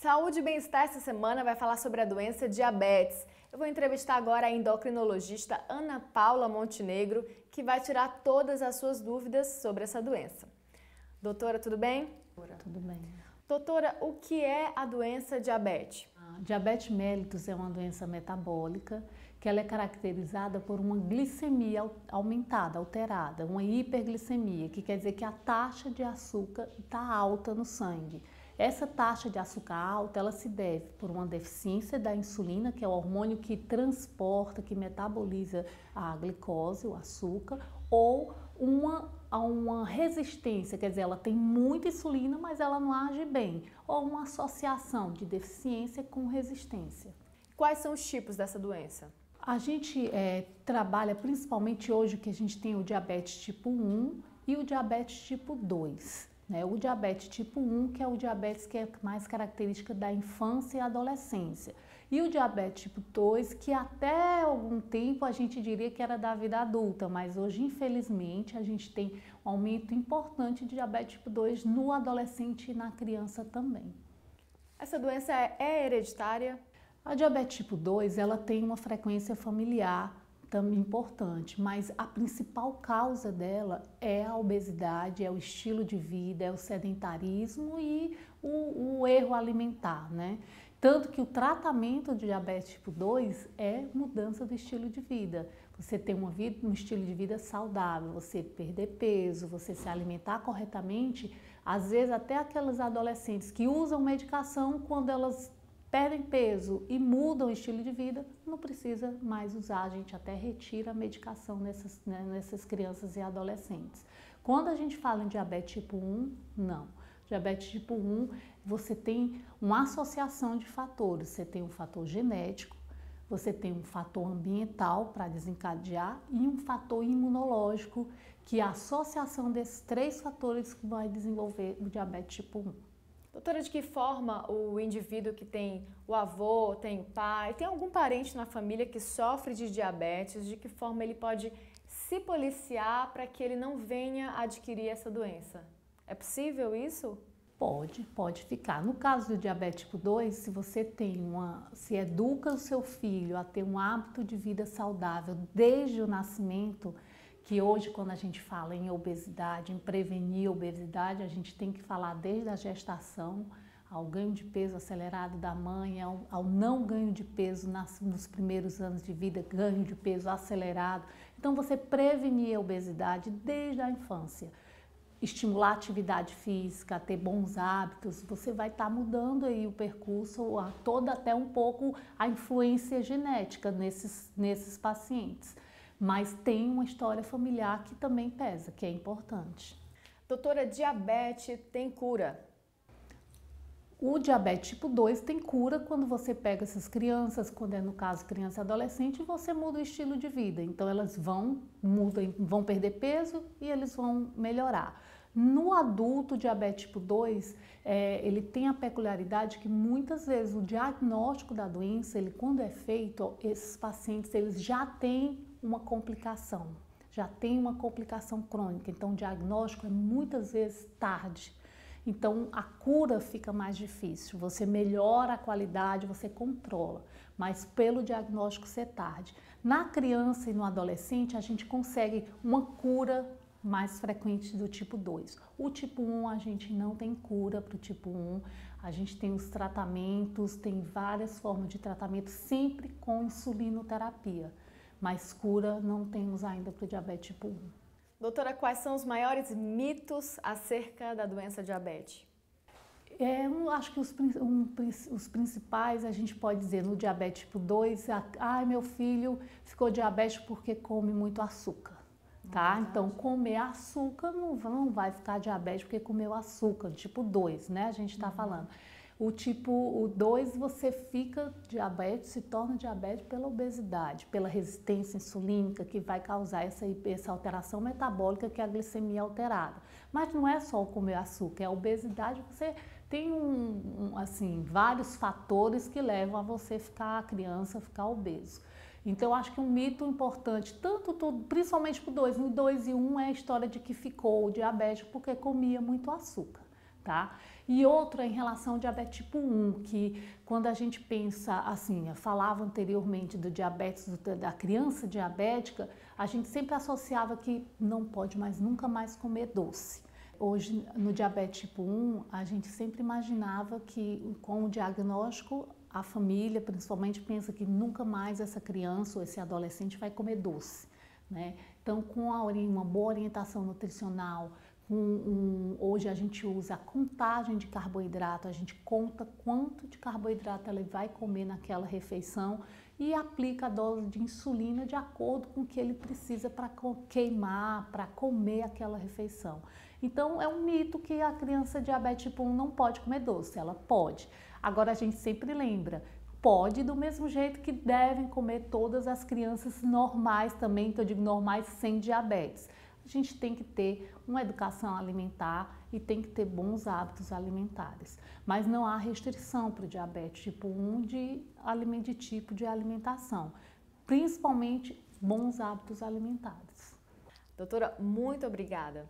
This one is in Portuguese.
Saúde e bem-estar essa semana vai falar sobre a doença diabetes. Eu vou entrevistar agora a endocrinologista Ana Paula Montenegro, que vai tirar todas as suas dúvidas sobre essa doença. Doutora, tudo bem? Tudo bem. Doutora, o que é a doença diabetes? A diabetes mellitus é uma doença metabólica que ela é caracterizada por uma glicemia aumentada, alterada, uma hiperglicemia, que quer dizer que a taxa de açúcar está alta no sangue. Essa taxa de açúcar alta, ela se deve por uma deficiência da insulina, que é o hormônio que transporta, que metaboliza a glicose, o açúcar, ou uma resistência, quer dizer, ela tem muita insulina, mas ela não age bem, ou uma associação de deficiência com resistência. Quais são os tipos dessa doença? A gente trabalha principalmente hoje que a gente tem o diabetes tipo 1 e o diabetes tipo 2. O diabetes tipo 1, que é o diabetes que é mais característica da infância e adolescência. E o diabetes tipo 2, que até algum tempo a gente diria que era da vida adulta, mas hoje, infelizmente, a gente tem um aumento importante de diabetes tipo 2 no adolescente e na criança também. Essa doença é hereditária? A diabetes tipo 2, ela tem uma frequência familiar também importante, mas a principal causa dela é a obesidade, é o estilo de vida, é o sedentarismo e o erro alimentar, né? Tanto que o tratamento de diabetes tipo 2 é mudança do estilo de vida. Você ter um estilo de vida saudável, você perder peso, você se alimentar corretamente. Às vezes até aquelas adolescentes que usam medicação, quando elas perdem peso e mudam o estilo de vida, não precisa mais usar, a gente até retira a medicação nessas crianças e adolescentes. Quando a gente fala em diabetes tipo 1, não. Diabetes tipo 1, você tem uma associação de fatores, você tem um fator genético, você tem um fator ambiental para desencadear e um fator imunológico, que é a associação desses três fatores que vai desenvolver o diabetes tipo 1. Doutora, de que forma o indivíduo que tem o avô, tem o pai, tem algum parente na família que sofre de diabetes, de que forma ele pode se policiar para que ele não venha adquirir essa doença? É possível isso? Pode ficar. No caso do diabetes tipo 2, se você se educa o seu filho a ter um hábito de vida saudável desde o nascimento, que hoje, quando a gente fala em obesidade, em prevenir a obesidade, a gente tem que falar desde a gestação, ao ganho de peso acelerado da mãe, ao não ganho de peso nos primeiros anos de vida, ganho de peso acelerado. Então, você prevenir a obesidade desde a infância. Estimular a atividade física, ter bons hábitos, você vai estar mudando aí o percurso, até um pouco a influência genética nesses pacientes. Mas tem uma história familiar que também pesa, que é importante. Doutora, diabetes tem cura? O diabetes tipo 2 tem cura quando você pega essas crianças, quando é no caso criança e adolescente, você muda o estilo de vida. Então elas vão perder peso e eles vão melhorar. No adulto, diabetes tipo 2, ele tem a peculiaridade que muitas vezes o diagnóstico da doença, quando é feito, esses pacientes eles já têm uma complicação, crônica. Então o diagnóstico é muitas vezes tarde. Então a cura fica mais difícil, você melhora a qualidade, você controla, mas pelo diagnóstico ser tarde. Na criança e no adolescente a gente consegue uma cura mais frequente do tipo 2. O tipo 1 a gente não tem cura para o tipo 1, a gente tem os tratamentos, tem várias formas de tratamento, sempre com insulinoterapia, mas cura não temos ainda para o diabetes tipo 1. Doutora, quais são os maiores mitos acerca da doença diabetes? Eu acho que os principais, a gente pode dizer, no diabetes tipo 2, meu filho ficou diabético porque come muito açúcar, tá? Então, comer açúcar não vai ficar diabético porque comeu açúcar, tipo 2, né? A gente está falando. O 2, você fica diabético, se torna diabético pela obesidade, pela resistência insulínica que vai causar essa alteração metabólica que é a glicemia alterada. Mas não é só o comer açúcar, é a obesidade, você tem vários fatores que levam a criança ficar obeso. Então, eu acho que um mito importante, principalmente para o 2, no 2 e 1 é a história de que ficou diabético porque comia muito açúcar. tá? E outra em relação ao diabetes tipo 1, que quando a gente pensa assim, eu falava anteriormente do diabetes, da criança diabética, a gente sempre associava que não pode mais, nunca mais comer doce. Hoje, no diabetes tipo 1, a gente sempre imaginava que com o diagnóstico, a família principalmente pensa que nunca mais essa criança ou esse adolescente vai comer doce, né? Então, com uma boa orientação nutricional, hoje a gente usa a contagem de carboidrato, a gente conta quanto de carboidrato ele vai comer naquela refeição e aplica a dose de insulina de acordo com o que ele precisa para queimar, para comer aquela refeição. Então é um mito que a criança diabética tipo 1 não pode comer doce, ela pode. Agora a gente sempre lembra, pode do mesmo jeito que devem comer todas as crianças normais também, que eu digo normais sem diabetes. A gente tem que ter uma educação alimentar e tem que ter bons hábitos alimentares. Mas não há restrição para o diabetes tipo 1 de tipo de alimentação, principalmente bons hábitos alimentares. Doutora, muito obrigada.